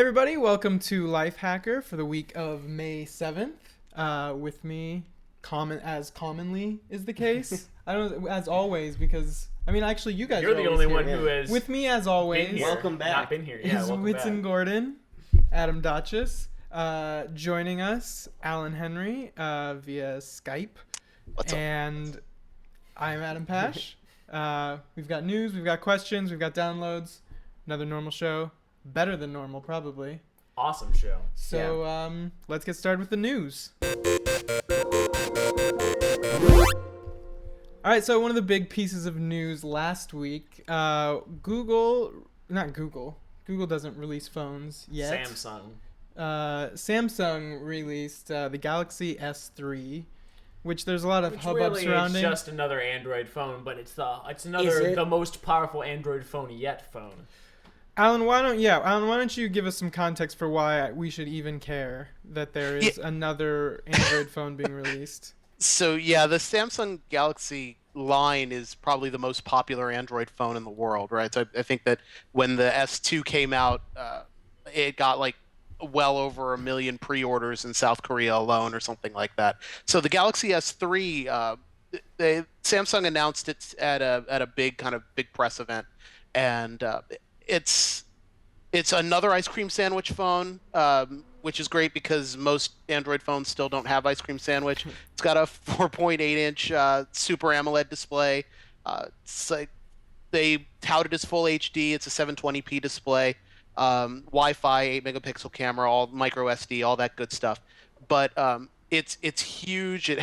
Hey everybody, welcome to Lifehacker for the week of May 7th. With me, as commonly is the case. I don't as always because actually you guys You're are the always only one here. who has With me as always. been here, Welcome back. Not been here. Yeah, Is welcome Whitson back. Gordon, Adam Dotchis, joining us, Alan Henry via Skype. What's up? And I'm Adam Pash. We've got news, we've got questions, we've got downloads. Another normal show. Better than normal, probably. Awesome show. So, let's get started with the news. All right, so one of the big pieces of news last week, Google doesn't release phones yet. Samsung released the Galaxy S3, which there's a lot of hubbub really surrounding. It's just another Android phone, but it's the most powerful Android phone yet phone. Alan, why don't you give us some context for why we should even care that there is another Android phone being released? So yeah, the Samsung Galaxy line is probably the most popular Android phone in the world, right? So I think that when the S2 came out, it got like well over 1 million pre-orders in South Korea alone or something like that. So the Galaxy S3, Samsung announced it at a big press event, and it's another ice cream sandwich phone, which is great because most Android phones still don't have ice cream sandwich. It's got a 4.8-inch Super AMOLED display. It's like they touted as full HD. It's a 720p display, Wi-Fi, 8-megapixel camera, all micro SD, all that good stuff. But it's huge. It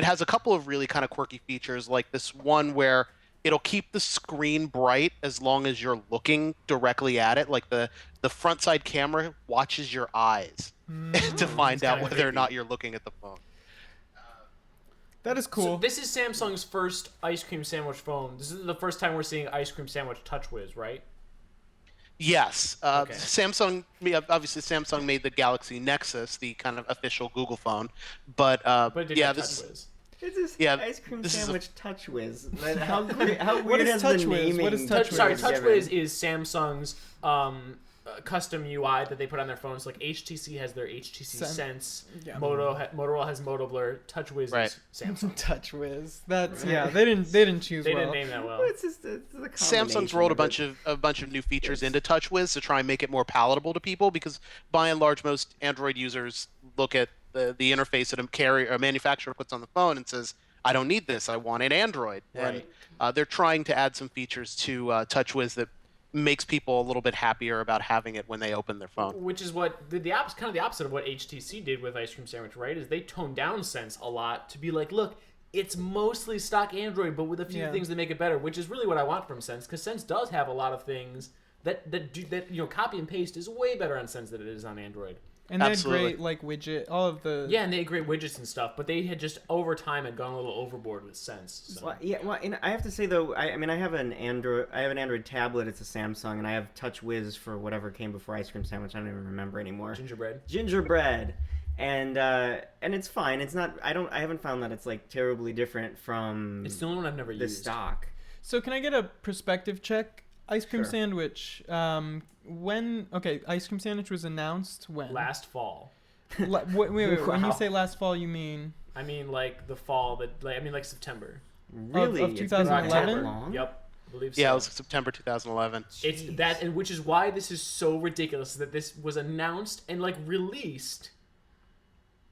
has a couple of really kind of quirky features, like this one where it'll keep the screen bright as long as you're looking directly at it. Like the front side camera watches your eyes to find out whether or not you're looking at the phone. That is cool. So this is Samsung's first ice cream sandwich phone. This is the first time we're seeing ice cream sandwich TouchWiz, right? Yes. Okay. Samsung made the Galaxy Nexus, the kind of official Google phone. But But it didn't have this TouchWiz. It's this ice cream sandwich TouchWiz. Like, how What weird is has the TouchWiz? naming? What is TouchWiz? Sorry, given? TouchWiz is Samsung's custom UI that they put on their phones. Like HTC has their HTC Sense. Yeah. Motorola has Moto Blur. TouchWiz is Samsung. TouchWiz. That's they didn't choose They well. didn't name that well. Well, it's a Samsung's rolled a bunch of new features into TouchWiz to try and make it more palatable to people, because by and large most Android users look at the interface that a manufacturer puts on the phone and says, I don't need this, I want an Android. Right. And they're trying to add some features to TouchWiz that makes people a little bit happier about having it when they open their phone. Which is what the opposite of what HTC did with Ice Cream Sandwich, right? Is they toned down Sense a lot to be like, look, it's mostly stock Android, but with a few things that make it better, which is really what I want from Sense, because Sense does have a lot of things that copy and paste is way better on Sense than it is on Android. And they had great widget, all of the and they had great widgets and stuff, but they had just over time had gone a little overboard with Sense. So. Well, and I have to say though, I have an Android tablet. It's a Samsung, and I have TouchWiz for whatever came before ice cream sandwich. I don't even remember anymore. Gingerbread, and it's fine. It's not. I haven't found that it's like terribly different from. It's the only one I've never used. The stock. So can I get a perspective check? Ice cream sandwich. Ice cream sandwich was announced when? Last fall. Wait. Wow. When you say last fall, you mean? I mean like the fall, like September. Really? Of 2011? Yep. I believe so. Yeah, it was September 2011. It's that, and which is why this is so ridiculous that this was announced and released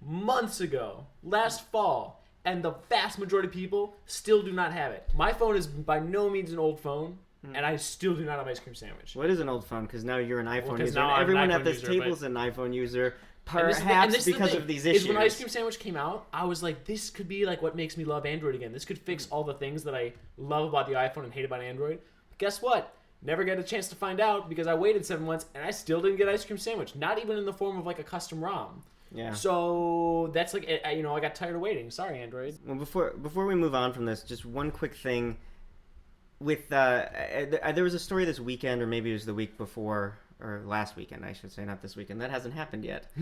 months ago, last fall, and the vast majority of people still do not have it. My phone is by no means an old phone. And I still do not have ice cream sandwich. What is an old phone? Because now you're an iPhone user. Now And everyone I'm an at this iPhone table user, is an iPhone user. And Perhaps this is the because thing, of these issues. Is when ice cream sandwich came out, I was like, this could be what makes me love Android again. This could fix all the things that I love about the iPhone and hate about Android. But guess what? Never got a chance to find out because I waited 7 months and I still didn't get ice cream sandwich. Not even in the form of a custom ROM. Yeah. So that's I got tired of waiting. Sorry, Android. Well, before we move on from this, just one quick thing. With there was a story this weekend, or maybe it was the week before, or last weekend, I should say, not this weekend. That hasn't happened yet.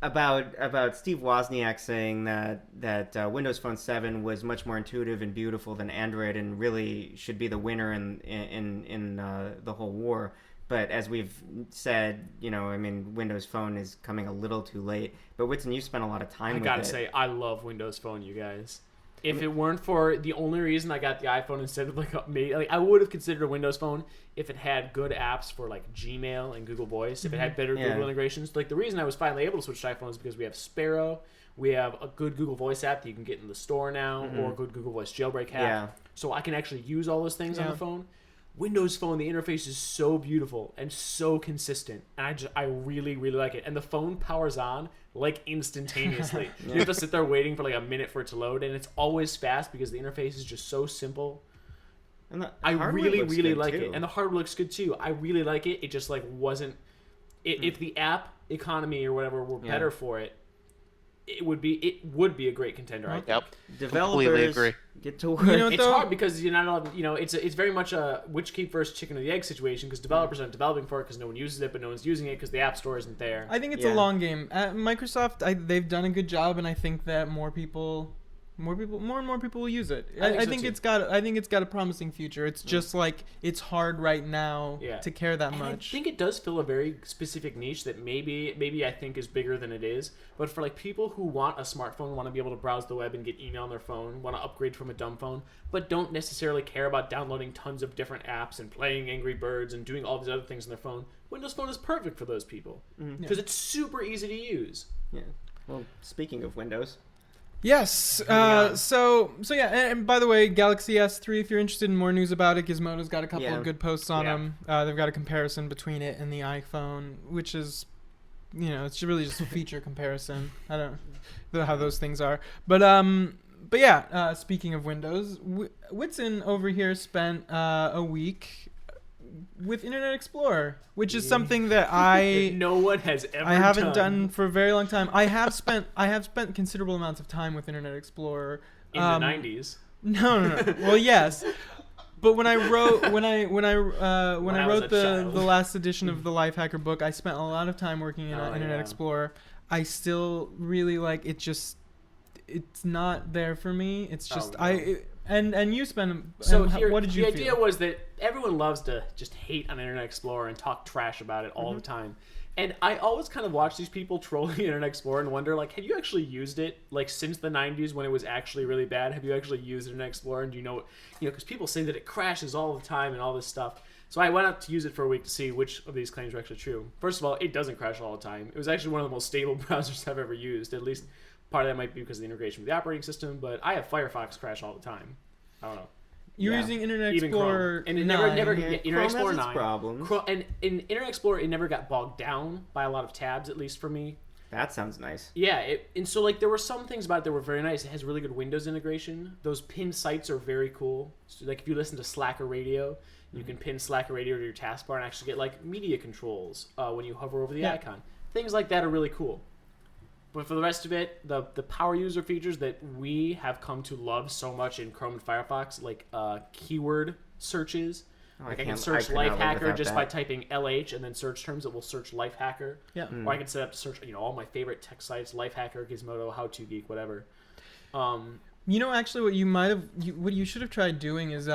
About Steve Wozniak saying that Windows Phone 7 was much more intuitive and beautiful than Android, and really should be the winner in the whole war. But as we've said, I mean, Windows Phone is coming a little too late. But Whitson, you spent a lot of time with it. I gotta say, I love Windows Phone, you guys. If it weren't for the only reason I got the iPhone instead of I would have considered a Windows Phone if it had good apps for like Gmail and Google Voice. If it had better Google integrations, like the reason I was finally able to switch to iPhone is because we have Sparrow, we have a good Google Voice app that you can get in the store now, or a good Google Voice jailbreak app. Yeah. So I can actually use all those things on the phone. Windows Phone, the interface is so beautiful and so consistent, and I really, really like it. And the phone powers on like instantaneously. You have to sit there waiting for like a minute for it to load, and it's always fast because the interface is just so simple. And I really, really like it, and the hardware looks good too. I really like it. It just like wasn't. If the app economy or whatever were better for it, it would be a great contender. I think. Yep. Developers Completely agree. Get to work. It's hard because you're not allowed. It's very much a which came first, chicken or the egg situation, because developers aren't developing for it because no one uses it, but no one's using it because the app store isn't there. I think it's a long game. At Microsoft, they've done a good job, and I think that more and more people will use it. I think it's got a promising future. It's just like it's hard right now to care that much. I think it does fill a very specific niche that maybe I think is bigger than it is. But for like people who want a smartphone, want to be able to browse the web and get email on their phone, want to upgrade from a dumb phone, but don't necessarily care about downloading tons of different apps and playing Angry Birds and doing all these other things on their phone, Windows Phone is perfect for those people because it's super easy to use. Yeah. Well, speaking of Windows. Yes. So yeah. And by the way, Galaxy S3. If you're interested in more news about it, Gizmodo's got a couple of good posts on them. They've got a comparison between it and the iPhone, which is, it's really just a feature comparison. I don't know how those things are, but yeah. Speaking of Windows, Whitson over here spent a week with Internet Explorer, which is something that no one has ever I haven't done for a very long time. I have spent considerable amounts of time with Internet Explorer in the 90s. No. Well, yes. But when I wrote the last edition of the Lifehacker book, I spent a lot of time working in Internet Explorer. I still really like it. It's not there for me. It's just And you spend. So what did you the feel? idea was that everyone loves to just hate on Internet Explorer and talk trash about it all the time. And I always kind of watch these people trolling Internet Explorer and wonder, like, have you actually used it, like, since the 90s when it was actually really bad? Have you actually used Internet Explorer? And do you know, because people say that it crashes all the time and all this stuff. So I went out to use it for a week to see which of these claims were actually true. First of all, it doesn't crash all the time. It was actually one of the most stable browsers I've ever used. At least part of that might be because of the integration with the operating system, but I have Firefox crash all the time. I don't know. You're using Internet Explorer, and it 9. never Internet Explorer 9. Problems. And in Internet Explorer, it never got bogged down by a lot of tabs, at least for me. That sounds nice. Yeah, and so like there were some things about it that were very nice. It has really good Windows integration. Those pinned sites are very cool. So like if you listen to Slacker Radio, you can pin Slacker Radio to your taskbar and actually get like media controls when you hover over the icon. Things like that are really cool. But for the rest of it, the power user features that we have come to love so much in Chrome and Firefox, like keyword searches. I can search Lifehacker just by typing LH and then search terms. It will search Lifehacker. Yeah. Or I can set up to search, all my favorite tech sites: Lifehacker, Gizmodo, How To Geek, whatever. Actually, what you should have tried doing is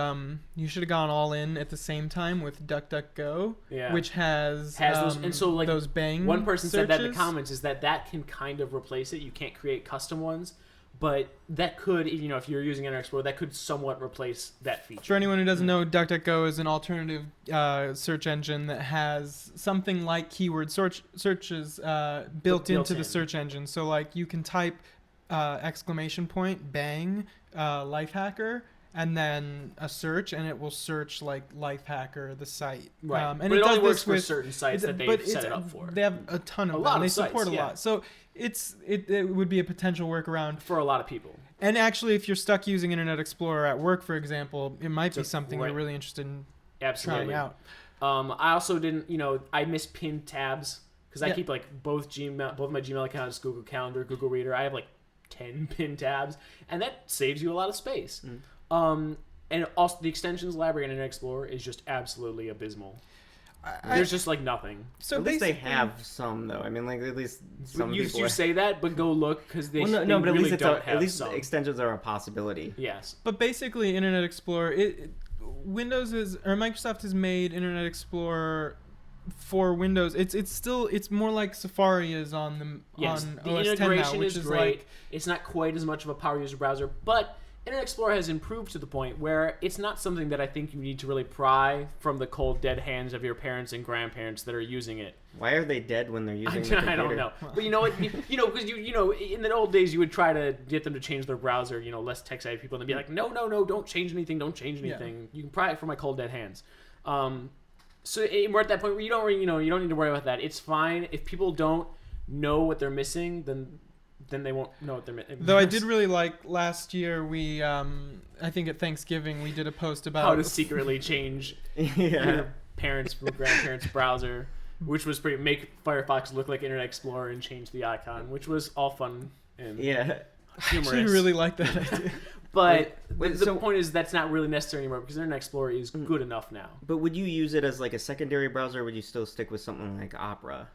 you should have gone all in at the same time with DuckDuckGo, which has those, and so like those bang. One person searches. said that in the comments is that can kind of replace it. You can't create custom ones, but that could, if you're using Internet Explorer, that could somewhat replace that feature. For anyone who doesn't know, DuckDuckGo is an alternative search engine that has something like keyword searches built into the search engine. So like you can type bang Lifehacker and then a search, and it will search like Lifehacker the site. Right, and but it only works for certain sites that they've set it up for. They have a ton of them. They support a lot, so it would be a potential workaround for a lot of people. And actually, if you're stuck using Internet Explorer at work, for example, it might be something you're really interested in trying out. I also didn't, I mispinned tabs because I keep like both my Gmail accounts, Google Calendar, Google Reader. I have like 10 pin tabs, and that saves you a lot of space. And also the extensions library in Internet Explorer is just absolutely abysmal. There's just like nothing. So at least they have some, though. I mean, like at least some people. You say that, but go look because they but really at least extensions are a possibility. Yes, but basically Internet Explorer, Microsoft has made Internet Explorer for Windows, it's more like Safari is on the Yes, on the OS integration 10 now, which is is great. like, It's not quite as much of a power user browser, but Internet Explorer has improved to the point where it's not something that I think you need to really pry from the cold, dead hands of your parents and grandparents that are using it. Why are they dead when they're using the computer? I don't know. But you know what? Because in the old days, you would try to get them to change their browser, less tech-savvy people, and they'd be like, no, don't change anything, Yeah. You can pry it from my cold, dead hands. So we're at that point where you don't need to worry about that. It's fine. If people don't know what they're missing, then they won't know what they're missing. though I did really like last year, we I think at Thanksgiving we did a post about how to secretly change Yeah. your parents' or grandparents' browser, which was make Firefox look like Internet Explorer and change the icon, which was all fun and Yeah. humorous. I really like that idea. But Wait, the so- point is that's not really necessary anymore because Internet Explorer is good enough now. But would you use it as like a secondary browser, or would you still stick with something like Opera?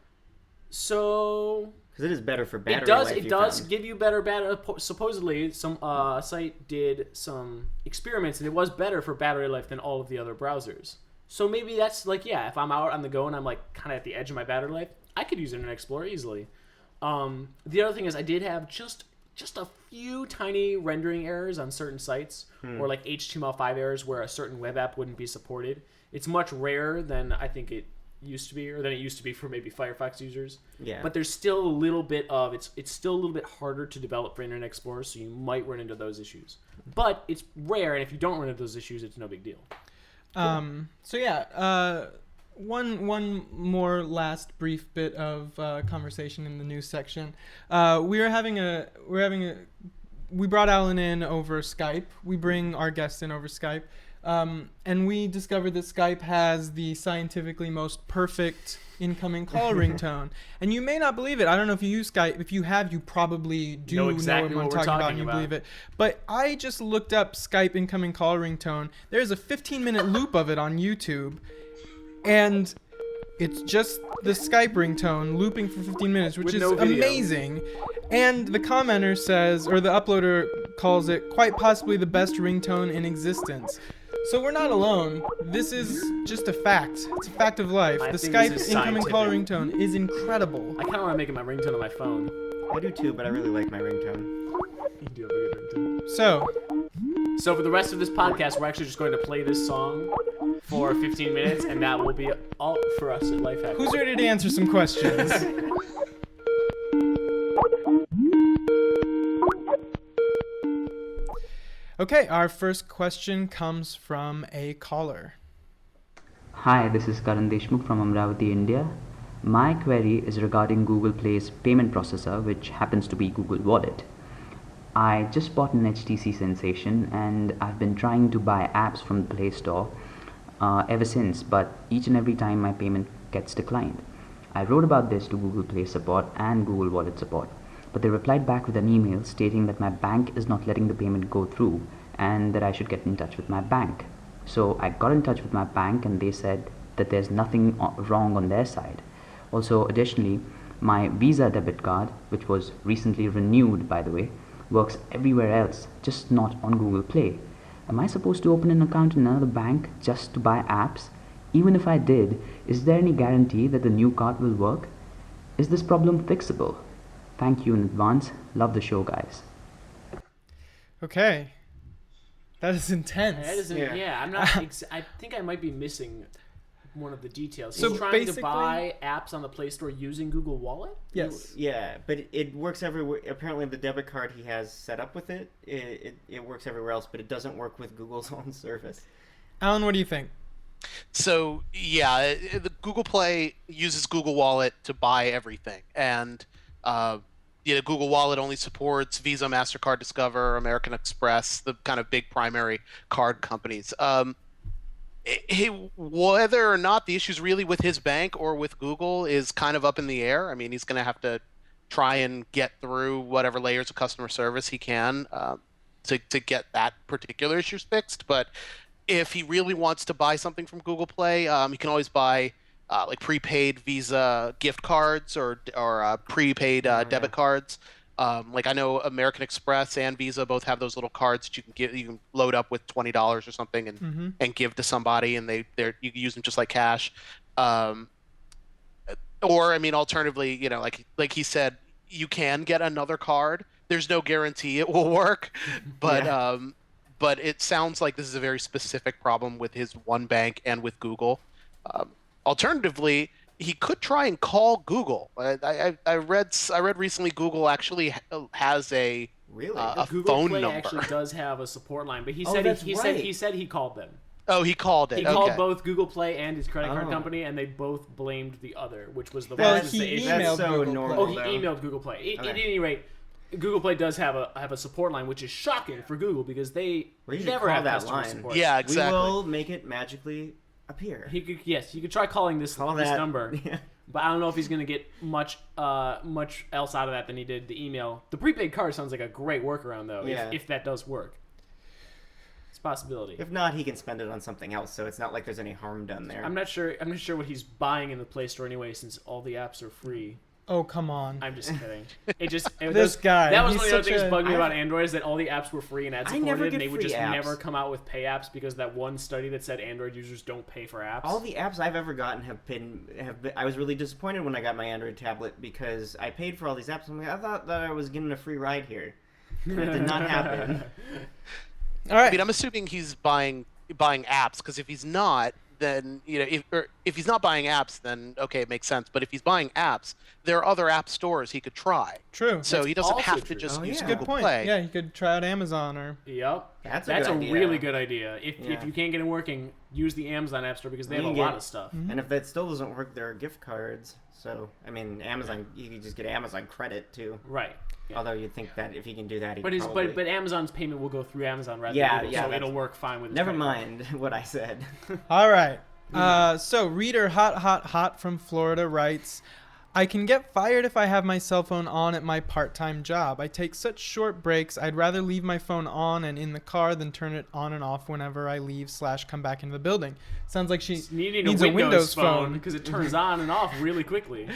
So Because it is better for battery it does. life. It does give you better battery. Supposedly, some site did some experiments, and it was better for battery life than all of the other browsers. So maybe that's if I'm out on the go and I'm kind of at the edge of my battery life, I could use Internet Explorer easily. The other thing is I did have just a few tiny rendering errors on certain sites, or like HTML5 errors where a certain web app wouldn't be supported. It's much rarer than I think it used to be, or than it used to be for maybe Firefox users. Yeah. But there's still a little bit of it's still a little bit harder to develop for Internet Explorer, so you might run into those issues. But it's rare, and if you don't run into those issues, it's no big deal. So yeah, one more last brief bit of conversation in the news section. We brought Alan in over Skype. We bring our guests in over Skype. And we discovered that Skype has the scientifically most perfect incoming call ringtone. And you may not believe it. I don't know if you use Skype. If you have, you probably do know exactly what I'm what we're talking about talking and you about. believe it. But I just looked up Skype incoming call ringtone. There's a 15-minute loop of it on YouTube. And it's just the Skype ringtone looping for 15 minutes, which With is no video. amazing. And the commenter says, or the uploader calls it, quite possibly the best ringtone in existence. So we're not alone. This is just a fact. It's a fact of life. I The think Skype this is incoming call scientific. ringtone is incredible. I kind of want to make it my ringtone on my phone. I do too, but I really like my ringtone. You do have a good ringtone. So, For the rest of this podcast, we're actually just going to play this song for 15 minutes, and that will be all for us at Lifehacker. who's ready to answer some questions? Okay, our first question comes from a caller. Hi, this is Karan Deshmukh from Amravati, India. My query is regarding Google Play's payment processor, which happens to be Google Wallet. I just bought an HTC Sensation and I've been trying to buy apps from the Play Store ever since, but each and every time my payment gets declined. I wrote about this to Google Play support and Google Wallet support, but they replied back with an email stating that my bank is not letting the payment go through and that I should get in touch with my bank. So I got in touch with my bank and they said that there's nothing wrong on their side. Also, additionally, my Visa debit card, which was recently renewed by the way, works everywhere else, just not on Google Play. Am I supposed to open an account in another bank just to buy apps? Even if I did, is there any guarantee that the new card will work? Is this problem fixable? Thank you in advance. Love the show, guys. Okay. That is intense. That isn't, Yeah. I'm not. I think I might be missing one of the details. So He's trying basically- to buy apps on the Play Store using Google Wallet? Yes. Yeah, but it works everywhere. Apparently, the debit card he has set up with it works everywhere else, but it doesn't work with Google's own service. Alan, what do you think? So yeah, the Google Play uses Google Wallet to buy everything, and Google Wallet only supports Visa, MasterCard, Discover, American Express, the kind of big primary card companies. Whether or not the issue's really with his bank or with Google is kind of up in the air. I mean, he's going to have to try and get through whatever layers of customer service he can to get that particular issue fixed. But if he really wants to buy something from Google Play, he can always buy like prepaid Visa gift cards or prepaid debit cards. Like I know American Express and Visa both have those little cards that you can load up with $20 or something and give to somebody, and you can use them just like cash. Or I mean, alternatively, like he said, you can get another card. There's no guarantee it will work, but it sounds like this is a very specific problem with his one bank and with Google. Alternatively, he could try and call Google. I read recently Google actually has a Google phone Play number. actually does have a support line, but he said he called them. Oh, he called it. He called both Google Play and his credit card company, and they both blamed the other, which was the well, one. he emailed Google Play. Oh, he emailed Google Play. At any rate, Google Play does have a support line, which is shocking for Google because they never have that customer line. support. Yeah, exactly. We will make it magically appear. He could try calling this number. Yeah. But I don't know if he's going to get much else out of that than he did the email. The prepaid card sounds like a great workaround, though, if that does work. It's a possibility. If not, he can spend it on something else, so it's not like there's any harm done there. I'm not sure what he's buying in the Play Store anyway, since all the apps are free. Oh, come on. I'm just kidding. This guy. That was one of the other things that bugged me about Android, is that all the apps were free and ad supported, and they would just apps. never come out with pay apps because that one study that said Android users don't pay for apps. All the apps I've ever gotten have been. I was really disappointed when I got my Android tablet because I paid for all these apps. I'm like, I thought that I was getting a free ride here. It did not happen. All right. I mean, I'm assuming he's buying apps, because if he's not, then if he's not buying apps, then okay, it makes sense. But if he's buying apps, there are other app stores he could try. True. So he doesn't have to true. just use Good Google point. Play. Yeah, you could try out Amazon or. Yep. That's a idea. really good idea. If you can't get it working, use the Amazon App Store because they have a lot of stuff. And if that still doesn't work, there are gift cards. So I mean, Amazon, you can just get Amazon credit too. Right. Yeah. Although you'd think that if he can do that, but Amazon's payment will go through Amazon rather than Google, so it'll work fine with. Never mind what I said. All right. So reader hot from Florida writes, I can get fired if I have my cell phone on at my part-time job. I take such short breaks, I'd rather leave my phone on and in the car than turn it on and off whenever I leave / come back into the building. Sounds like she needs a Windows phone because it turns on and off really quickly.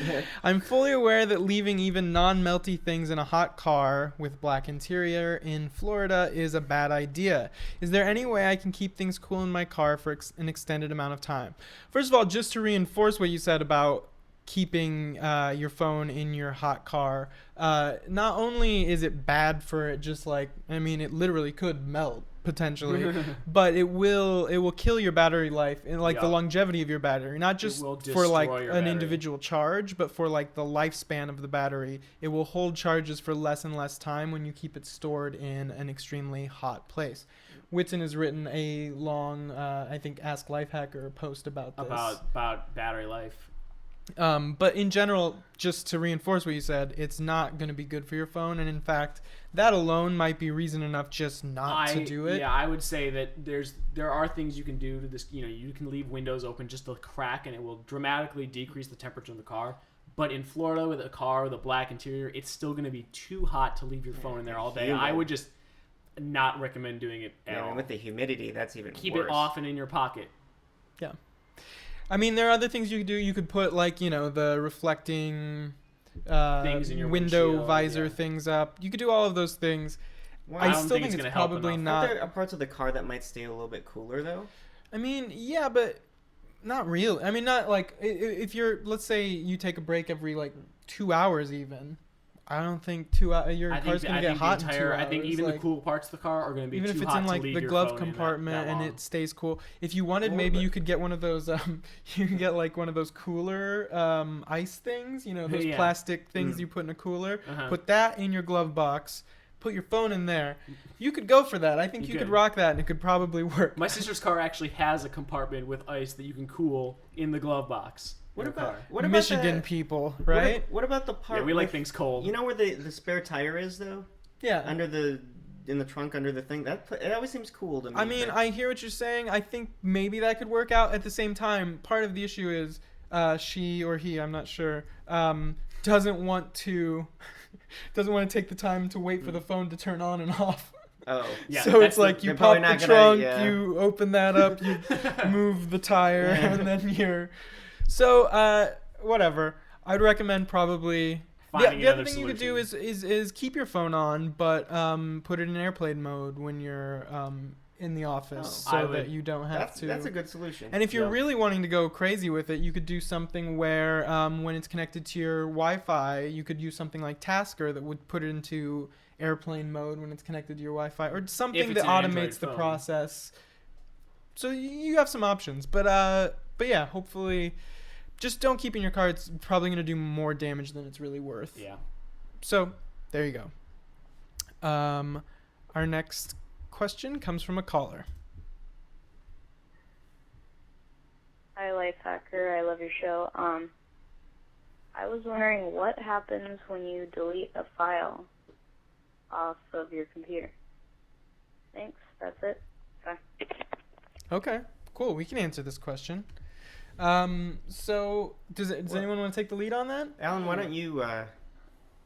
I'm fully aware that leaving even non-melty things in a hot car with black interior in Florida is a bad idea. Is there any way I can keep things cool in my car for an extended amount of time? First of all, just to reinforce what you said about keeping your phone in your hot car, not only is it bad for it, it literally could melt potentially, but it will kill your battery life and the longevity of your battery, not just for an individual charge, but for the lifespan of the battery. It will hold charges for less and less time when you keep it stored in an extremely hot place. Whitson has written a long, I think, Ask Lifehacker post about this. About battery life. But in general, just to reinforce what you said, it's not going to be good for your phone. And in fact, that alone might be reason enough just not to do it. Yeah, I would say that there are things you can do to this. You can leave windows open just a crack and it will dramatically decrease the temperature of the car. But in Florida with a car with a black interior, it's still going to be too hot to leave your phone in there all day. I would just not recommend doing it at all. And with the humidity, that's even Keep worse. it off and in your pocket. Yeah. I mean, there are other things you could do. You could put the reflecting things in your window visor things up. You could do all of those things. Well, I still think it's probably not. Are there parts of the car that might stay a little bit cooler though? I mean, yeah, but not really. I mean, not if you're, let's say you take a break every 2 hours even. I don't think your car's going to get hot in 2 hours. I think even the cool parts of the car are going to be too hot to leave your phone even if it's in the glove compartment and it stays cool. If you wanted, maybe you could get one of those. You can get one of those cooler ice things. Those plastic things you put in a cooler. Put that in your glove box. Put your phone in there. You could go for that. I think you could rock that, and it could probably work. My sister's car actually has a compartment with ice that you can cool in the glove box. What about Michigan people, right? What about the part? Yeah, we like things cold. You know where the spare tire is though? Yeah. In the trunk under the thing. It always seems cool to me. I mean, I hear what you're saying. I think maybe that could work out. At the same time, part of the issue is she or he, I'm not sure, doesn't want to take the time to wait for the phone to turn on and off. Oh, yeah. So it's you pop the trunk, you open that up, you move the tire, and then you're. So, whatever. I'd recommend probably. The other thing you could do is keep your phone on, but put it in airplane mode when you're in the office so that you don't have to. That's a good solution. And if you're really wanting to go crazy with it, you could do something where when it's connected to your Wi-Fi, you could use something like Tasker that would put it into airplane mode when it's connected to your Wi-Fi, or something that automates the process. So you have some options, but yeah, hopefully, just don't keep it in your car. It's probably going to do more damage than it's really worth. Yeah. So there you go. Our next question comes from a caller. Hi, Lifehacker. I love your show. I was wondering what happens when you delete a file off of your computer. Thanks. That's it. Bye. Okay, cool. We can answer this question. So does anyone want to take the lead on that? Alan, why don't you?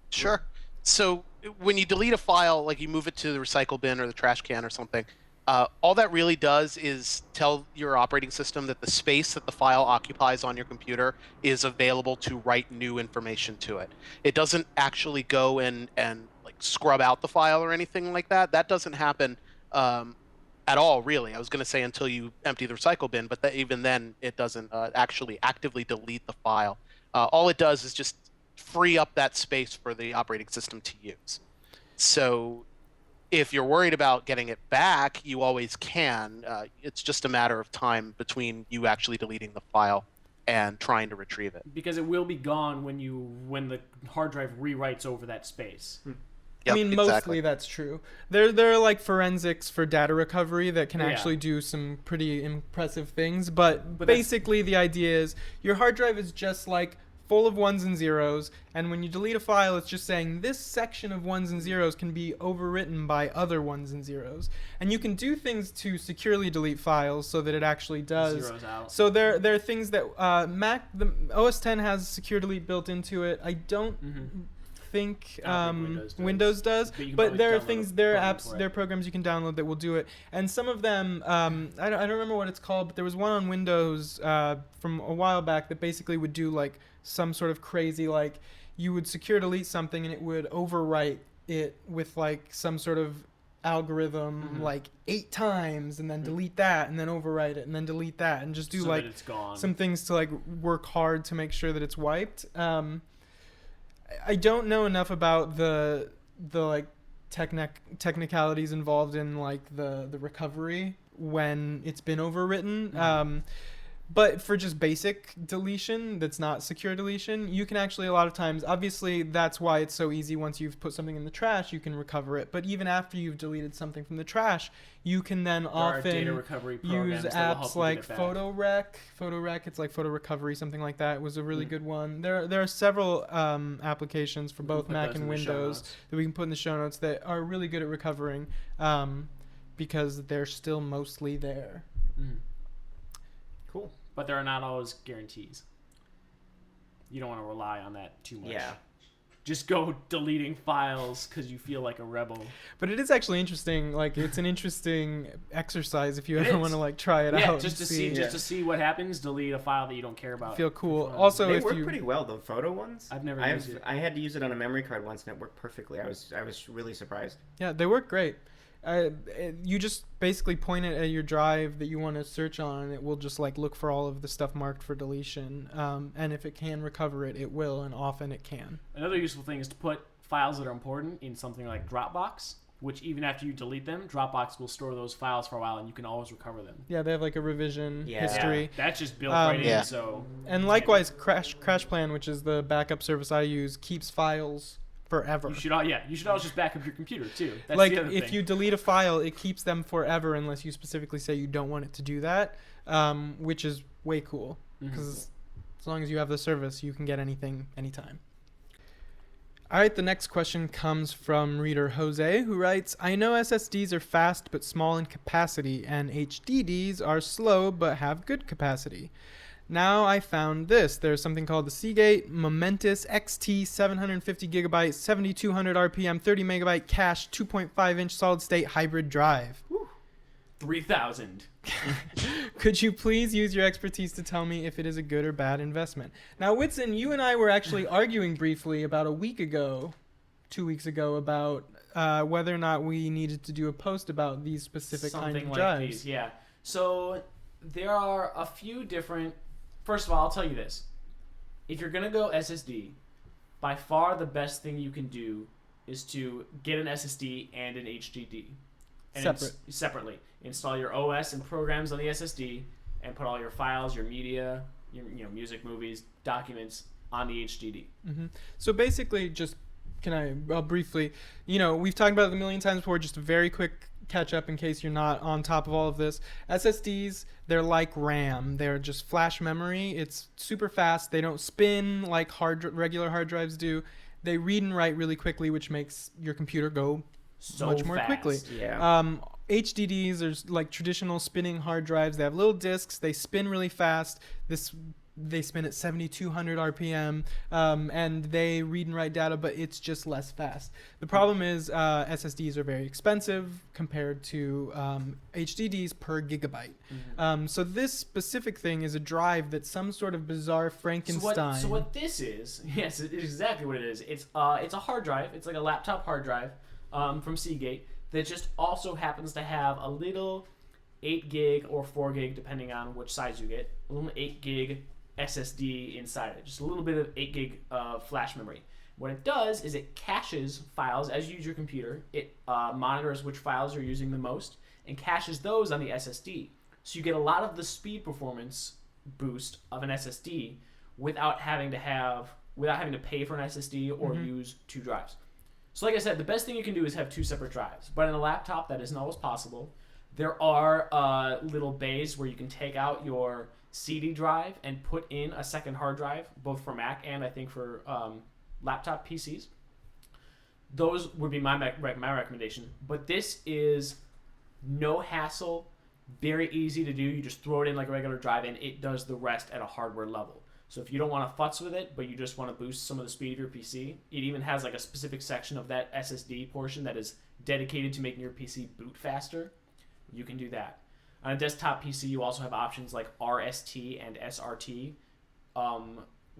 Sure. So when you delete a file, like you move it to the recycle bin or the trash can or something, all that really does is tell your operating system that the space that the file occupies on your computer is available to write new information to it. It doesn't actually go and like scrub out the file or anything like that. That doesn't happen at all, really. I was going to say until you empty the recycle bin, but even then it doesn't actually actively delete the file. All it does is just free up that space for the operating system to use. So if you're worried about getting it back, you always can. It's just a matter of time between you actually deleting the file and trying to retrieve it. Because it will be gone when the hard drive rewrites over that space. Yep, I mean, exactly. Mostly that's true. There are like forensics for data recovery that can actually do some pretty impressive things. But basically the idea is your hard drive is just like full of ones and zeros, and when you delete a file, it's just saying this section of ones and zeros can be overwritten by other ones and zeros. And you can do things to securely delete files so that it actually does. Zeros out. So there are things that the OS X has secure delete built into it. I don't think Windows does, but there are things, there are apps, there are programs you can download that will do it, and some of them I don't remember what it's called, but there was one on Windows from a while back that basically would do like some sort of crazy, like you would secure delete something and it would overwrite it with like some sort of algorithm like 8 times and then delete that and then overwrite it and then delete that and just do like some things to like work hard to make sure that it's wiped. I don't know enough about the like technicalities involved in like the recovery when it's been overwritten. But for just basic deletion that's not secure deletion, you can actually a lot of times, obviously that's why it's so easy. Once you've put something in the trash, you can recover it. But even after you've deleted something from the trash, you can then often use apps like PhotoRec. It's like photo recovery, something like that. It was a really good one. There are several applications for both Mac and Windows that we can put in the show notes that are really good at recovering because they're still mostly there. Cool. But there are not always guarantees. You don't want to rely on that too much. Yeah. Just go deleting files because you feel like a rebel. But it is actually interesting. Like, it's an interesting exercise if you ever want to like try it out. Just to see what happens. Delete a file that you don't care about. Feel cool. Also, they work pretty well. The photo ones. I've never used it. I had to use it on a memory card once, and it worked perfectly. I was really surprised. Yeah, they work great. You just basically point it at your drive that you want to search on, and it will just like look for all of the stuff marked for deletion. And if it can recover it, it will, and often it can. Another useful thing is to put files that are important in something like Dropbox, which even after you delete them, Dropbox will store those files for a while, and you can always recover them. Yeah, they have like a revision history. Yeah, that's just built right in. So. And likewise, CrashPlan, which is the backup service I use, keeps files forever. You should always just back up your computer too. That's like the other if thing. you delete a file, it keeps them forever unless you specifically say you don't want it to do that, which is way cool because as long as you have the service, you can get anything anytime. All right, the next question comes from reader Jose, who writes, I know SSDs are fast but small in capacity, and HDDs are slow but have good capacity. Now I found this. There's something called the Seagate Momentous XT 750GB, 7200 RPM, 30 megabyte cache, 2.5 inch solid state hybrid drive. 3,000. Could you please use your expertise to tell me if it is a good or bad investment? Now, Whitson, you and I were actually arguing briefly about 2 weeks ago about whether or not we needed to do a post about these specific kind of drives. These, yeah. So there are a few different. First of all, I'll tell you this: if you're gonna go SSD, by far the best thing you can do is to get an SSD and an HDD, and separately install your OS and programs on the SSD, and put all your files, your media, your music, movies, documents on the HDD. Mm-hmm. So basically, just I'll briefly, we've talked about it a million times before. Just a very quick catch up in case you're not on top of all of this. SSDs, they're like RAM. They're just flash memory. It's super fast. They don't spin like regular hard drives do. They read and write really quickly, which makes your computer go much more quickly. Yeah. HDDs are like traditional spinning hard drives. They have little disks. They spin really fast. They spin at 7,200 RPM, and they read and write data, but it's just less fast. The problem is SSDs are very expensive compared to HDDs per gigabyte. Mm-hmm. So this specific thing is a drive that's some sort of bizarre Frankenstein. So what this is, yes, it is exactly what it is. It's a hard drive. It's like a laptop hard drive from Seagate that just also happens to have a little 8 gig or 4 gig, depending on which size you get, a little 8 gig SSD inside it, just a little bit of 8 gig flash memory. What it does is it caches files as you use your computer. It monitors which files you're using the most and caches those on the SSD. So you get a lot of the speed performance boost of an SSD without having to pay for an SSD or use 2 drives. So like I said, the best thing you can do is have 2 separate drives. But in a laptop, that isn't always possible. There are little bays where you can take out your CD drive and put in a second hard drive, both for Mac and I think for laptop PCs. Those would be my recommendation. But this is no hassle, very easy to do. You just throw it in like a regular drive and it does the rest at a hardware level. So if you don't want to futz with it, but you just want to boost some of the speed of your PC, it even has like a specific section of that SSD portion that is dedicated to making your PC boot faster. You can do that. On a desktop PC, you also have options like RST and SRT,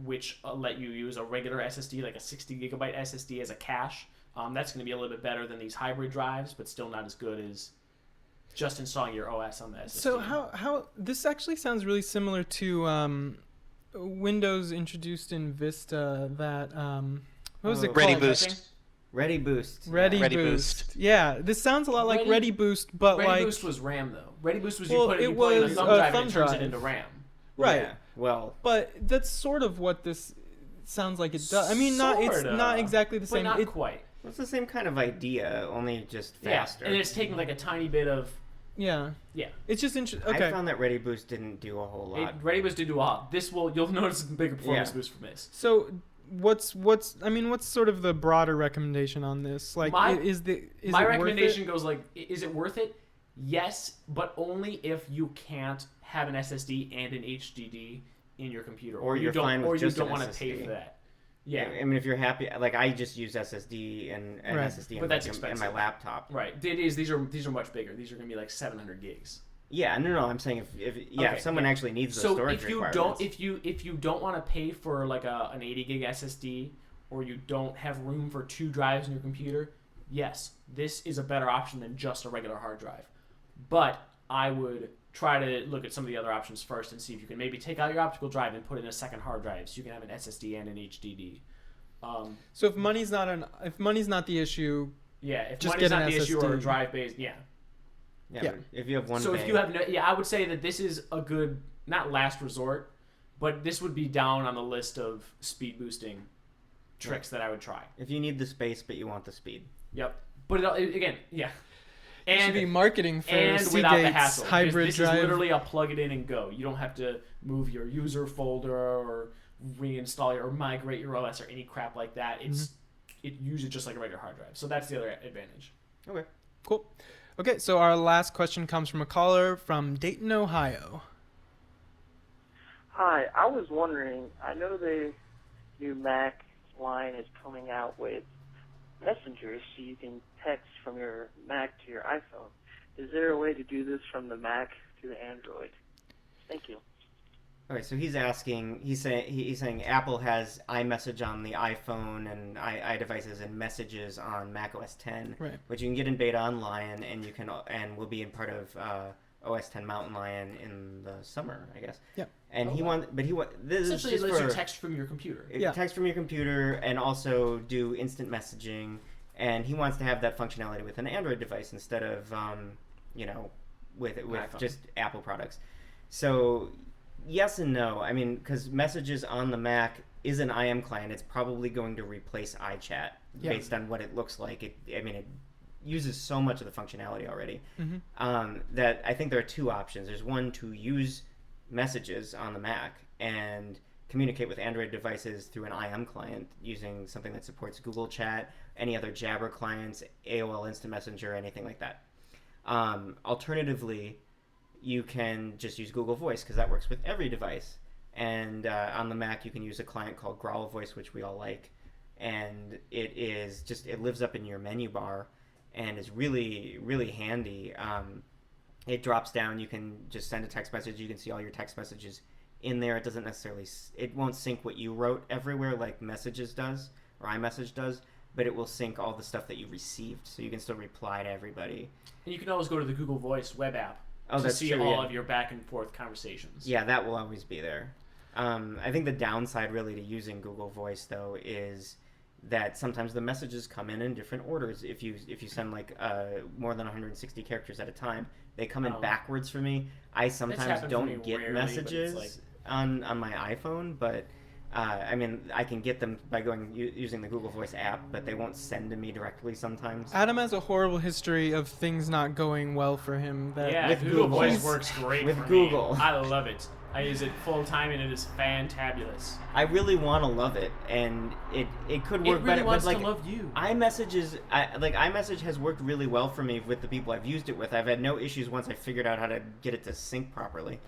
which let you use a regular SSD, like a 60 gigabyte SSD as a cache. That's going to be a little bit better than these hybrid drives, but still not as good as just installing your OS on the SSD. So how this actually sounds really similar to Windows introduced in Vista that what was it called? Ready Boost. Ready Boost. Yeah, this sounds a lot like Ready Boost, but Ready Boost was RAM though. Ready Boost was you put it in a thumb drive and it turns it into RAM. Right. Yeah, well, but that's sort of what this sounds like it does. I mean, it's not exactly the same. But not quite. It's the same kind of idea, only just faster. Yeah, and it's taking like a tiny bit of. Yeah. It's just interesting. Okay. I found that Ready Boost didn't do a whole lot. Ready Boost did do a lot. You'll notice a bigger performance boost from this. So what's sort of the broader recommendation on this? Like, my recommendation goes like, is it worth it? Yes, but only if you can't have an SSD and an HDD in your computer, or you don't want to pay for that. Yeah, I mean, if you're happy, like I just use SSD and SSD in my laptop. Right, these are much bigger. These are going to be like 700 gigs. Yeah, no. I'm saying if someone actually needs the storage requirements. if you don't want to pay for like an 80 gig SSD, or you don't have room for 2 drives in your computer, yes, this is a better option than just a regular hard drive. But I would try to look at some of the other options first and see if you can maybe take out your optical drive and put in a second hard drive, so you can have an SSD and an HDD. So if money's not the issue, if just money's get not an the SSD. issue or a drive based, Yeah. If you have one. So if you have I would say that this is a good, not last resort, but this would be down on the list of speed boosting tricks that I would try. If you need the space but you want the speed. Yep. But again, and should be marketing for and without the hassle. Hybrid this drive. Is literally a plug it in and go. You don't have to move your user folder or reinstall or migrate your OS or any crap like that. It uses just like a regular hard drive. So that's the other advantage. Okay. Cool. Okay, so our last question comes from a caller from Dayton, Ohio. Hi, I was wondering, I know the new Mac line is coming out with messengers so you can text from your Mac to your iPhone. Is there a way to do this from the Mac to the Android? Thank you. Okay, so he's saying Apple has iMessage on the iPhone and iDevices and Messages on Mac OS X, right, which you can get in beta on Lion, and will be in part of OS X Mountain Lion in the summer, I guess. Yeah. And this is essentially just lets for you text from your computer. Text from your computer, and also do instant messaging. And he wants to have that functionality with an Android device instead of with just Apple products. So yes and no. I mean, because Messages on the Mac is an IM client. It's probably going to replace iChat based on what it looks like. It uses so much of the functionality already that I think there are two options. There's one to use Messages on the Mac and communicate with Android devices through an IM client using something that supports Google Chat, any other Jabber clients, AOL Instant Messenger, anything like that. Alternatively, you can just use Google Voice because that works with every device. And on the Mac, you can use a client called Growl Voice, which we all like. And it lives up in your menu bar and is really, really handy. It drops down. You can just send a text message. You can see all your text messages in there. It doesn't necessarily, it won't sync what you wrote everywhere like Messages does or iMessage does, but it will sync all the stuff that you received, so you can still reply to everybody. And you can always go to the Google Voice web app to see all of your back and forth conversations. Yeah, that will always be there. I think the downside really to using Google Voice though is that sometimes the messages come in different orders. If you send like more than 160 characters at a time, they come in backwards for me. I sometimes don't get messages on my iPhone, but I can get them by using the Google Voice app, but they won't send to me directly sometimes. Adam has a horrible history of things not going well for him. With Google Voice works great with for Google. Me. I love it. I use it full time and it is fantabulous. I really want to love it, and it could work better. It really wants to love you. iMessage has worked really well for me with the people I've used it with. I've had no issues once I figured out how to get it to sync properly.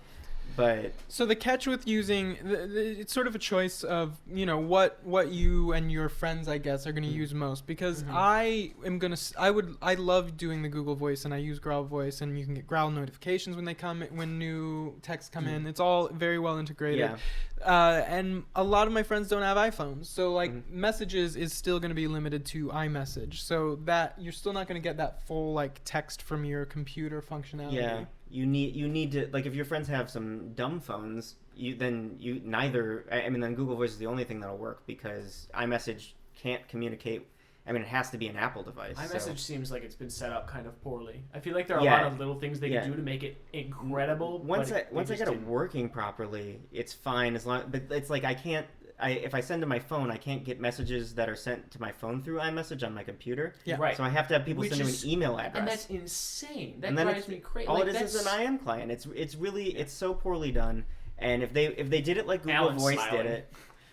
But so the catch with using it's sort of a choice of what you and your friends I guess are going to use most, because I love doing the Google Voice, and I use Growl Voice, and you can get Growl notifications when new texts come in. It's all very well integrated. And a lot of my friends don't have iPhones, so Messages is still going to be limited to iMessage, so that you're still not going to get that full text from your computer functionality. Yeah. You need to, if your friends have some dumb phones, then Google Voice is the only thing that'll work, because iMessage can't communicate. It has to be an Apple device. iMessage seems like it's been set up kind of poorly. I feel like there are a lot of little things they can do to make it incredible. Once I get it working properly, it's fine, but it's I can't. If I send to my phone, I can't get messages that are sent to my phone through iMessage on my computer. Yeah. Right. So I have to have people send to an email address. And that's insane. That drives me crazy. All it is an IM client. It's really it's so poorly done. And if they did it like Google Alan's Voice smiling. did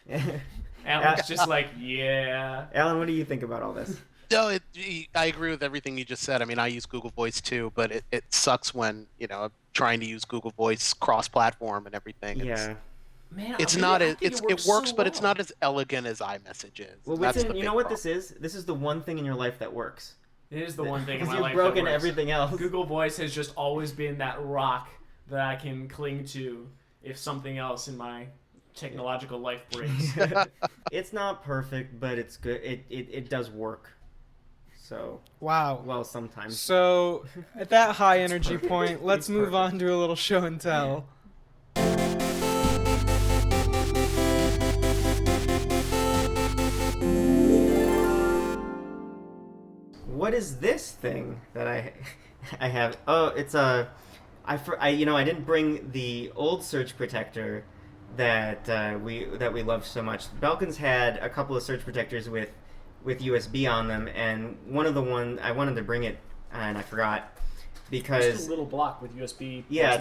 it. Alan's just yeah. Alan, what do you think about all this? No, I agree with everything you just said. I use Google Voice too, but it sucks when I'm trying to use Google Voice cross-platform and everything. Man, it works, so but it's not as elegant as iMessage is. Well, you know what this is? This is the one thing in your life that works. It is the one thing in my life that works. Because you've broken everything else. Google Voice has just always been that rock that I can cling to if something else in my technological life breaks. It's not perfect, but it's good. It does work. So wow. Well, sometimes. So at that high energy point, let's move on to a little show and tell. What is this thing that I have? Oh, it's I didn't bring the old surge protector that we love so much. Belkin's had a couple of surge protectors with USB on them, and one I wanted to bring it and I forgot because just a little block with USB. Yeah,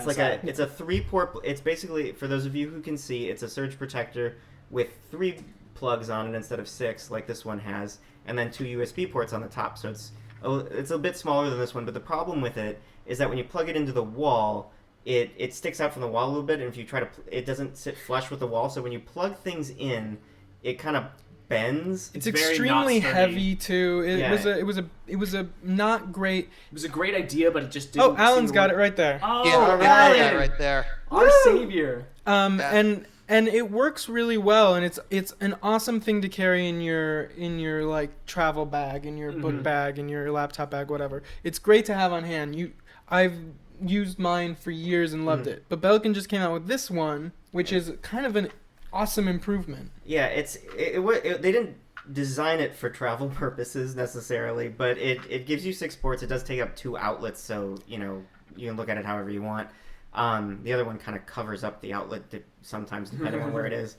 it's a 3-port. It's basically, for those of you who can see, it's a surge protector with 3 plugs on it instead of 6 like this one has, and then 2 USB ports on the top. So it's a bit smaller than this one, but the problem with it is that when you plug it into the wall, it sticks out from the wall a little bit, and if you try to, it doesn't sit flush with the wall. So when you plug things in, it kind of bends. It's very extremely not sturdy. heavy too. It was a not great. It was a great idea, but it just didn't. Oh, Alan's got it right there. Oh, yeah, right there. Our savior. And it works really well, and it's an awesome thing to carry in your like travel bag, in your book bag, in your laptop bag, whatever. It's great to have on hand. I've used mine for years and loved it, but Belkin just came out with this one, which is kind of an awesome improvement. Yeah, they didn't design it for travel purposes necessarily, but it gives you 6 ports. It does take up 2 outlets, so you can look at it however you want. The other one kind of covers up the outlet sometimes, depending on where it is.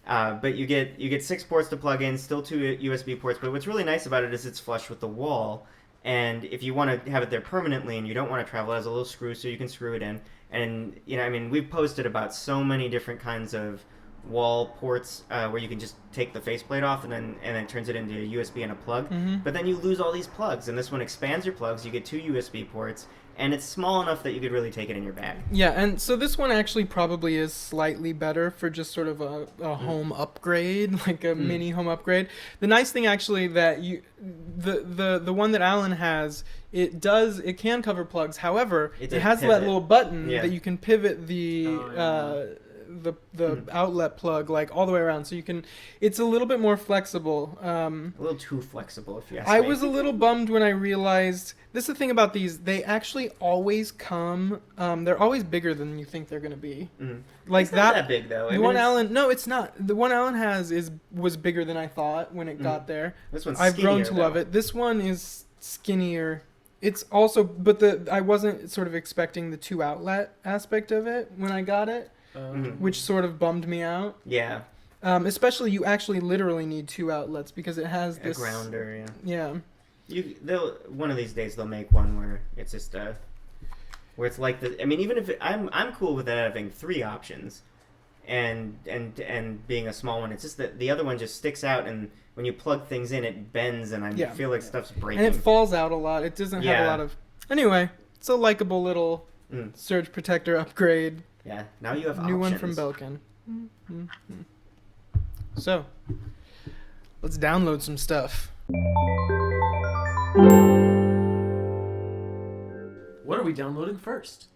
But you get 6 ports to plug in, still 2 USB ports. But what's really nice about it is it's flush with the wall. And if you want to have it there permanently and you don't want to travel, it has a little screw so you can screw it in. And we've posted about so many different kinds of wall ports where you can just take the faceplate off and then it turns it into a USB and a plug. But then you lose all these plugs, and this one expands your plugs. You get 2 USB ports. And it's small enough that you could really take it in your bag. Yeah, and so this one actually probably is slightly better for just sort of a home upgrade, like a mini home upgrade. The nice thing actually that the one that Alan has, it can cover plugs. However, it has that little button that you can pivot the outlet plug like all the way around, so it's a little bit more flexible. A little too flexible, if you ask me. I was a little bummed when I realized this is the thing about these, they actually always come they're always bigger than you think they're going to be. Like it's not that big though. It's not. The one Alan has was bigger than I thought when it got there. This one's I've grown to skinnier, love it. This one is skinnier. It's also, but I wasn't sort of expecting the 2 outlet aspect of it when I got it. Which sort of bummed me out. Yeah. Especially you actually literally need 2 outlets because it has this grounder. Yeah. One of these days they'll make one where it's just where it's like even if I'm cool with it having 3 options, and being a small one. It's just that the other one just sticks out, and when you plug things in, it bends, and I feel like stuff's breaking. And it falls out a lot. It doesn't have a lot of. Anyway, it's a likable little surge protector upgrade. Yeah, now you have new options. one from Belkin. So, let's download some stuff. What are we downloading first?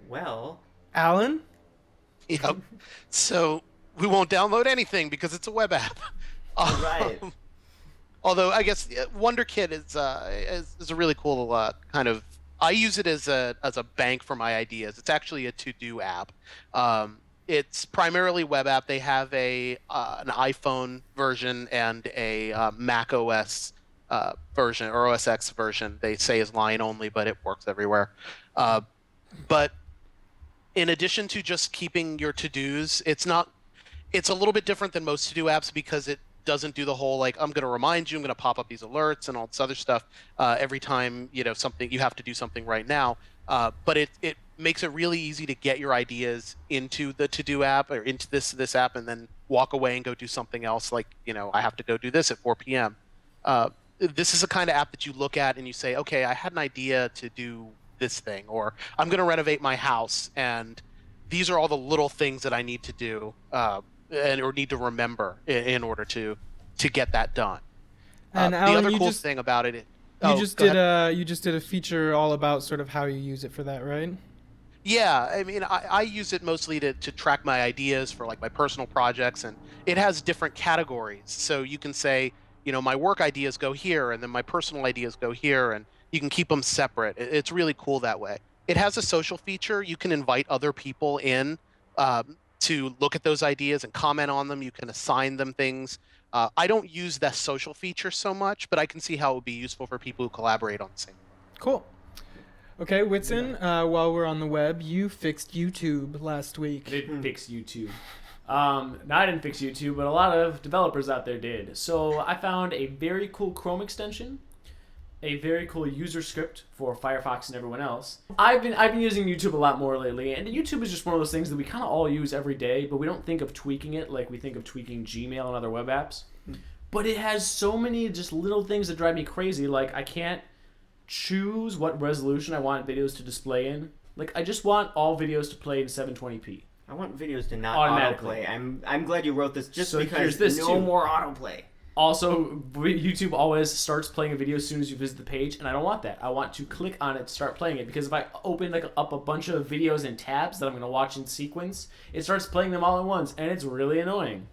Well, Alan? Yep. So we won't download anything because it's a web app. Right. Although I guess Wunderkit is a really cool kind of. I use it as a bank for my ideas. It's actually a to-do app. It's primarily web app. They have an iPhone version and a Mac OS version, or OS X version. They say is line only, but it works everywhere. But in addition to just keeping your to-dos, it's a little bit different than most to-do apps because it doesn't do the whole like I'm going to remind you, I'm going to pop up these alerts and all this other stuff every time something you have to do something right now. But it makes it really easy to get your ideas into the to-do app or into this app and then walk away and go do something else. Like I have to go do this at 4 p.m. This is a kind of app that you look at and you say, okay, I had an idea to do this thing, or I'm going to renovate my house, and these are all the little things that I need to do. Or need to remember in order to get that done. And the Alan, other cool thing about it, you just did a feature all about sort of how you use it for that, right? Yeah, I mean, I use it mostly to track my ideas for like my personal projects, and it has different categories. So you can say, my work ideas go here, and then my personal ideas go here, and you can keep them separate. It's really cool that way. It has a social feature. You can invite other people in to look at those ideas and comment on them. You can assign them things. I don't use that social feature so much, but I can see how it would be useful for people who collaborate on the same. Cool. Okay, Whitson, while we're on the web, you fixed YouTube last week. I didn't fix YouTube. No, I didn't fix YouTube, but a lot of developers out there did. So I found a very cool Chrome extension, a very cool user script for Firefox and everyone else. I've been using YouTube a lot more lately, and YouTube is just one of those things that we kind of all use every day, but we don't think of tweaking it like we think of tweaking Gmail and other web apps. But it has so many just little things that drive me crazy, like I can't choose what resolution I want videos to display in. Like I just want all videos to play in 720p. I want videos to not automatically. autoplay. I'm glad you wrote this just So because here's this no too. more autoplay. Also, YouTube always starts playing a video as soon as you visit the page, and I don't want that. I want to click on it to start playing it, because if I open up a bunch of videos and tabs that I'm going to watch in sequence, it starts playing them all at once, and it's really annoying.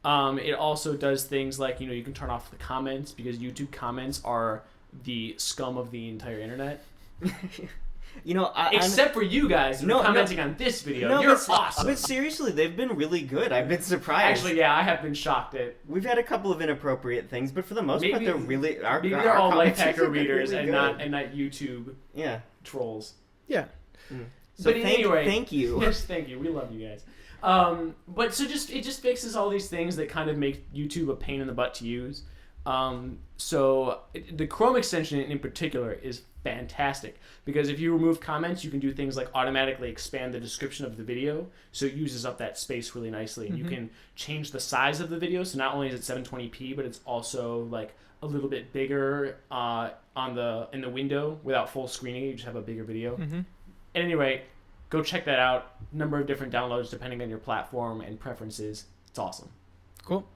It also does things like, you can turn off the comments, because YouTube comments are the scum of the entire internet. Except for you guys who are commenting on this video. You're awesome. But seriously, they've been really good. I've been surprised. Actually, yeah, I have been shocked at. We've had a couple of inappropriate things, but for the most part, they're really. Maybe they're all Lifehacker readers really and not YouTube. Yeah. Trolls. Yeah. So but anyway, thank you. Yes, thank you. We love you guys. But so it just fixes all these things that kind of make YouTube a pain in the butt to use. So the Chrome extension in particular is fantastic, because if you remove comments, you can do things like automatically expand the description of the video, so it uses up that space really nicely. And you can change the size of the video, so not only is it 720p, but it's also like a little bit bigger in the window without full screening. You just have a bigger video. At any rate, go check that out. Number of different downloads depending on your platform and preferences. It's awesome. Cool.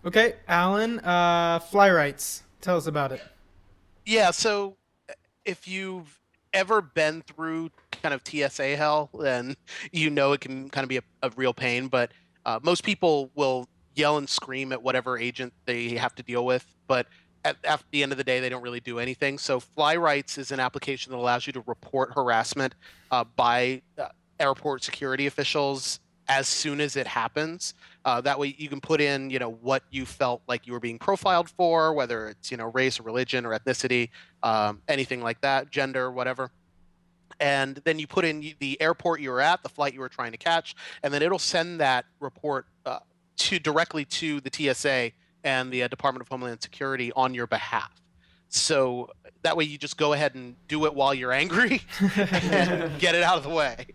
Okay, Alan, FlyRights. Tell us about it. Yeah, so if you've ever been through kind of TSA hell, then it can kind of be a real pain. But most people will yell and scream at whatever agent they have to deal with. But at the end of the day, they don't really do anything. So FlyRights is an application that allows you to report harassment by airport security officials as soon as it happens. That way you can put in, what you felt like you were being profiled for, whether it's, race or religion or ethnicity, anything like that, gender, whatever. And then you put in the airport you were at, the flight you were trying to catch, and then it'll send that report directly to the TSA and the Department of Homeland Security on your behalf. So that way you just go ahead and do it while you're angry and get it out of the way.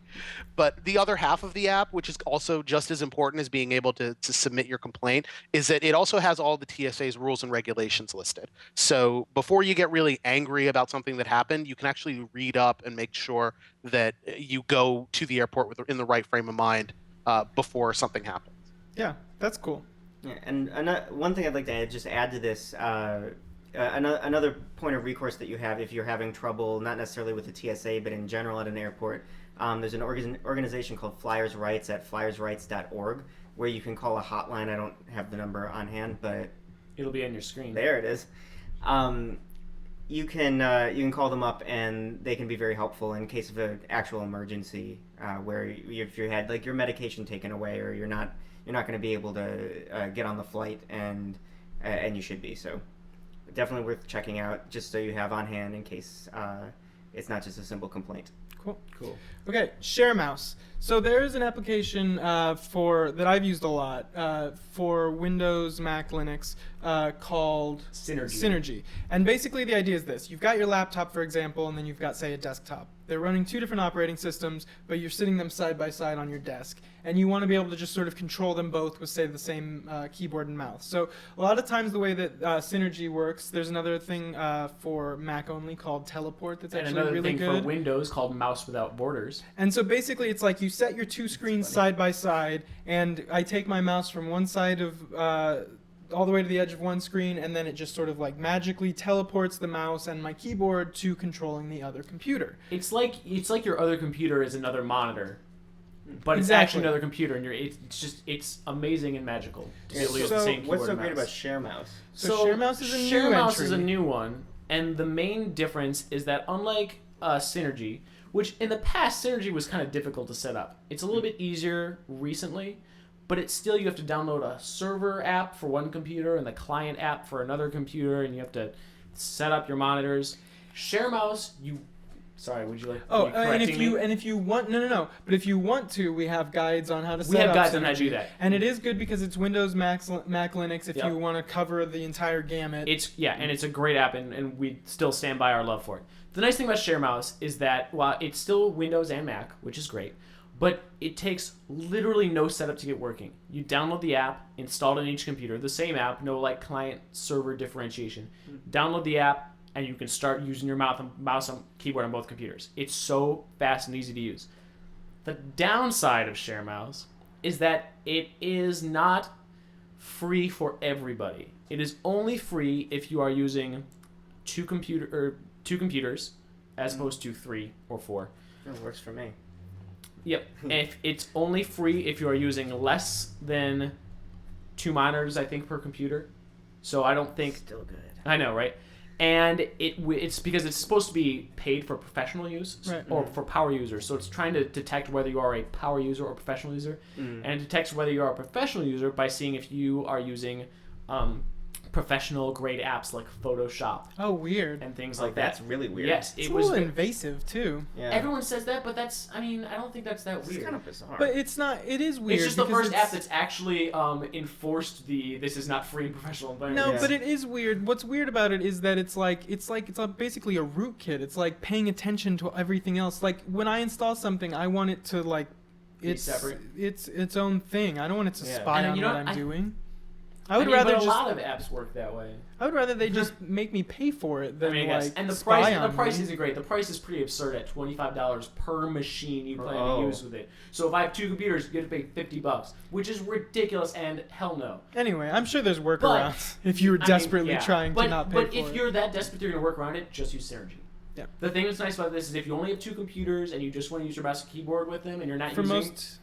But the other half of the app, which is also just as important as being able to submit your complaint, is that it also has all the TSA's rules and regulations listed. So before you get really angry about something that happened, you can actually read up and make sure that you go to the airport in the right frame of mind before something happens. Yeah, that's cool. Yeah, and one thing I'd like to add to this, another point of recourse that you have if you're having trouble, not necessarily with the TSA, but in general at an airport, there's an organization called FlyRights at flyersrights.org, where you can call a hotline. I don't have the number on hand, but it'll be on your screen. There it is. You can call them up, and they can be very helpful in case of an actual emergency, where if you had like your medication taken away, or you're not going to be able to get on the flight, and you should be. So definitely worth checking out, just so you have on hand in case it's not just a simple complaint. Cool. Okay, ShareMouse. So there is an application that I've used a lot for Windows, Mac, Linux called Synergy. And basically the idea is this. You've got your laptop, for example, and then you've got, say, a desktop. They're running two different operating systems, but you're sitting them side by side on your desk. And you want to be able to just sort of control them both with, say, the same keyboard and mouse. So a lot of times the way that Synergy works, there's another thing for Mac only called Teleport that's actually really good. And another thing for Windows called Mouse Without Borders. And so basically it's like you set your two screens side by side, and I take my mouse from one side of all the way to the edge of one screen, and then it just sort of like magically teleports the mouse and my keyboard to controlling the other computer. It's like your other computer is another monitor, but it's actually another computer, and it's amazing and magical to be able to use the same keyboard. What's so and great mouse. about ShareMouse? So ShareMouse is a new ShareMouse entry. is a new one, and the main difference is that unlike Synergy, which in the past Synergy was kind of difficult to set up, it's a little bit easier recently. But it's still, you have to download a server app for one computer and the client app for another computer, and you have to set up your monitors. ShareMouse, sorry, would you like? And if you want, no. But if you want to, we have guides on how to set up. We have guides on how to do that, and it is good because it's Windows, Mac, Linux. If you want to cover the entire gamut, and it's a great app, and we still stand by our love for it. The nice thing about ShareMouse is that while it's still Windows and Mac, which is great, but it takes literally no setup to get working. You download the app, install it on each computer, the same app, no like client-server differentiation. Download the app, and you can start using your mouse and keyboard on both computers. It's so fast and easy to use. The downside of ShareMouse is that it is not free for everybody. It is only free if you are using two computers as opposed to 3 or 4. That works for me. Yep. If it's only free if you are using less than 2 monitors, I think, per computer. So I don't think... Still good. I know, right? And it's because it's supposed to be paid for professional use, right, or for power users. So it's trying to detect whether you are a power user or professional user. And it detects whether you are a professional user by seeing if you are using professional grade apps like Photoshop. Oh, weird. And things like That's that. really weird. Yes, It's a little invasive too. Yeah. Everyone says that, but that's, I mean, I don't think that's that weird. It's kind of bizarre. But it's not. It is weird. It's just the first app that's actually enforced this is not free and professional environment. No, but it is weird. What's weird about it is that it's basically a rootkit. It's like paying attention to everything else. Like when I install something, I want it to separate. It's its own thing. I don't want it to spy And on you know what I'm doing. I would rather but a just. lot of apps work that way. I would rather they just make me pay for it than and the price isn't great. The price is pretty absurd at $25 per machine you plan to use with it. So if I have 2 computers, you have to pay $50, which is ridiculous and hell no. Anyway, I'm sure there's workarounds if you were desperately trying to not pay for it. But if you're that desperate you're going to work around it, just use Synergy. Yeah. The thing that's nice about this is if you only have 2 computers and you just want to use your mouse and keyboard with them and you're not for most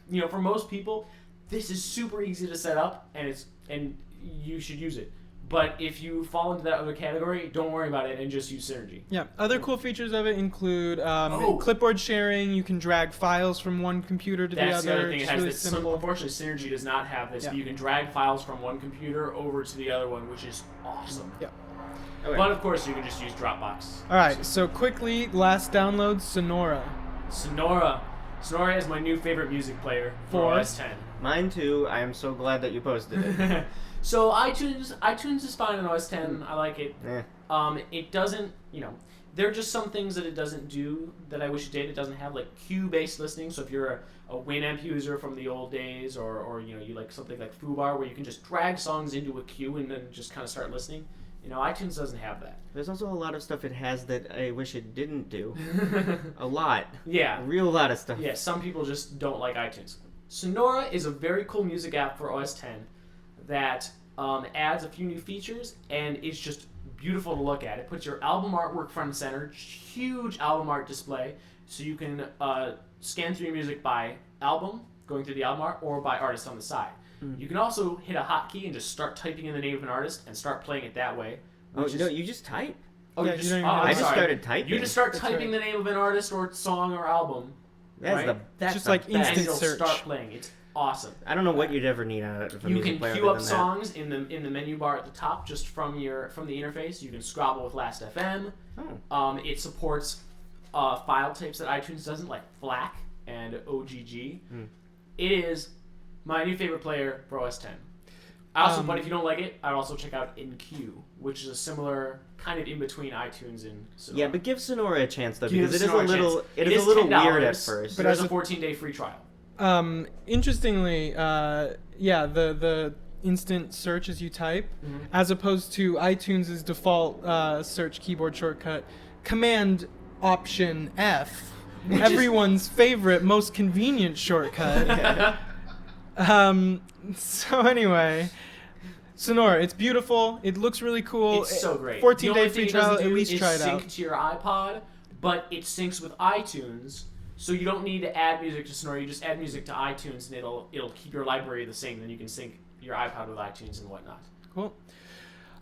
people, this is super easy to set up and you should use it. But if you fall into that other category, don't worry about it and just use Synergy. Yeah. Other cool features of it include clipboard sharing. You can drag files from one computer to the other. That's the other thing. It has really this. Unfortunately, Synergy does not have this. Yeah. But you can drag files from one computer over to the other one, which is awesome. Yeah. Okay. But of course, you can just use Dropbox. All right. So quickly, last download, Sonora. Sonora is my new favorite music player for OS X. Mine too. I am so glad that you posted it. So iTunes is fine on OS X. I like it. It doesn't, there are just some things that it doesn't do that I wish it did. It doesn't have like queue-based listening. So if you're a Winamp user from the old days, or you like something like Foobar where you can just drag songs into a queue and then just kind of start listening, iTunes doesn't have that. There's also a lot of stuff it has that I wish it didn't do. A lot. Yeah. A real lot of stuff. Yeah. Some people just don't like iTunes. Sonora is a very cool music app for OS X that adds a few new features, and it's just beautiful to look at. It puts your album artwork front and center, huge album art display, so you can scan through your music by album, going through the album art, or by artist on the side. You can also hit a hotkey and just start typing in the name of an artist and start playing it that way. You just type? Oh, yeah, I just started typing. You just start typing the name of an artist or song or album. That's just like instant and it'll search. Start playing. It's awesome. I don't know what you'd ever need out of a music player. You can queue up songs in the menu bar at the top just from the interface. You can Scrabble with Last.fm. It supports file types that iTunes doesn't, like FLAC and OGG. It is my new favorite player for OS X. But if you don't like it, I'd also check out InQ, which is a similar kind of in between iTunes and Sonora. Yeah, but give Sonora a chance though, because it is a little weird at first. But there's a 14-day free trial. Interestingly, the instant search as you type, as opposed to iTunes' default search keyboard shortcut, Command Option F, everyone's favorite, most convenient shortcut. So anyway, Sonora, it's beautiful. It looks really cool. It's so great. 14-day free trial. At least try it out. Sync to your iPod, but it syncs with iTunes. So you don't need to add music to Sonora. You just add music to iTunes, and it'll keep your library the same. Then you can sync your iPod with iTunes and whatnot. Cool.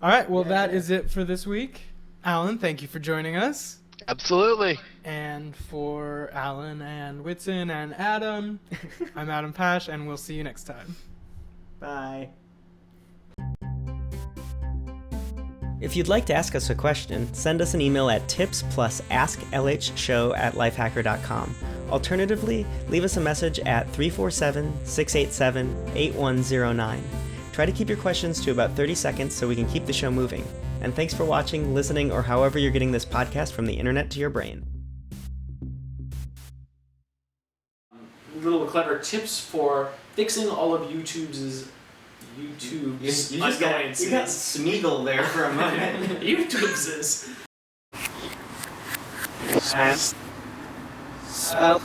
All right. Well, that is it for this week. Alan, thank you for joining us. Absolutely. And for Alan and Whitson and Adam, I'm Adam Pash, and we'll see you next time. Bye. If you'd like to ask us a question, send us an email at tips+asklhshow@lifehacker.com. Alternatively, leave us a message at 347-687-8109. Try to keep your questions to about 30 seconds so we can keep the show moving. And thanks for watching, listening, or however you're getting this podcast from the internet to your brain. Little clever tips for fixing all of YouTube's annoyances. You got Smeagol there for a moment. YouTube's. Spell.